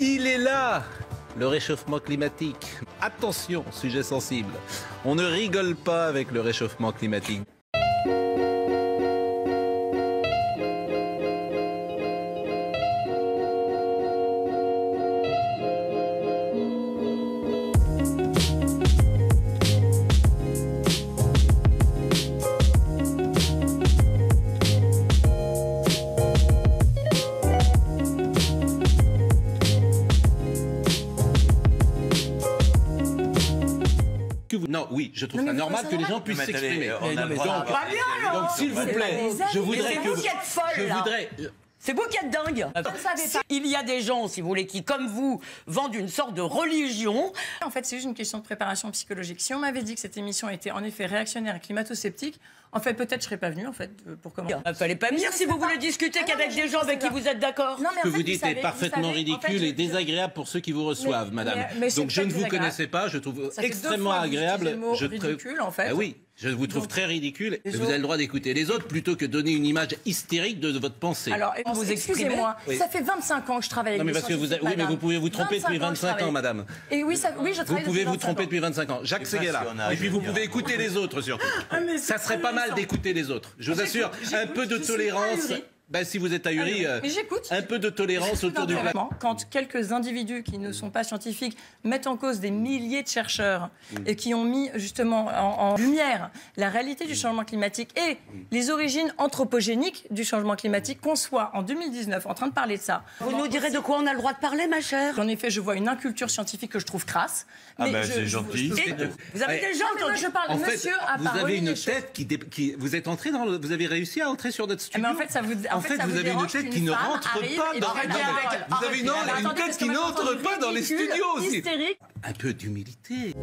Il est là, le réchauffement climatique. Attention, sujet sensible. On ne rigole pas avec le réchauffement climatique. Non, oui, je trouve ça normal que les gens puissent s'exprimer. Donc, s'il vous plaît, je voudrais que... C'est vous qui êtes dingue. Il y a des gens, si vous voulez, qui, comme vous, vendent une sorte de religion. En fait, c'est juste une question de préparation psychologique. Si on m'avait dit que cette émission était en effet réactionnaire et climato-sceptique, en fait, peut-être je serais pas venue, en fait, pour commencer. Il fallait pas venir si vous voulez discuter qu'avec des gens avec qui vous êtes d'accord. Ce que vous dites est parfaitement ridicule et désagréable pour ceux qui vous reçoivent, madame. Donc je ne vous connaissais pas, je trouve extrêmement agréable. Je ridicule, en fait. Oui, je vous trouve très ridicule. Et vous avez le droit d'écouter les autres plutôt que donner une image hystérique de votre pensée. Alors, excusez-moi, ça fait 25 ans que je travaille avec des scientifiques. Oui, mais vous pouvez vous tromper depuis 25 ans, madame. Et oui, je travaille. Vous pouvez vous tromper depuis 25 ans. Jacques Séguéla. Et puis vous pouvez écouter les autres surtout. Ça serait pas mal d'écouter les autres. Je vous assure, un peu de tolérance. Ben, si vous êtes ahuri, un peu de tolérance autour du plateau. Quand quelques individus qui ne sont pas scientifiques mettent en cause des milliers de chercheurs et qui ont mis justement en lumière la réalité du changement climatique et les origines anthropogéniques du changement climatique, qu'on soit en 2019 en train de parler de ça. Vous nous direz de quoi on a le droit de parler, ma chère? En effet, je vois une inculture scientifique que je trouve crasse. Ah ben c'est gentil. Vous avez déjà entendu? Je parle, en fait, monsieur a vous avez une tête qui vous êtes entré dans vous avez réussi à entrer sur notre studio. Mais en fait, ça vous En fait, vous avez une tête qui ne rentre pas dans... Vous avez une tête qui n'entre pas dans les studios aussi. Un peu d'humilité.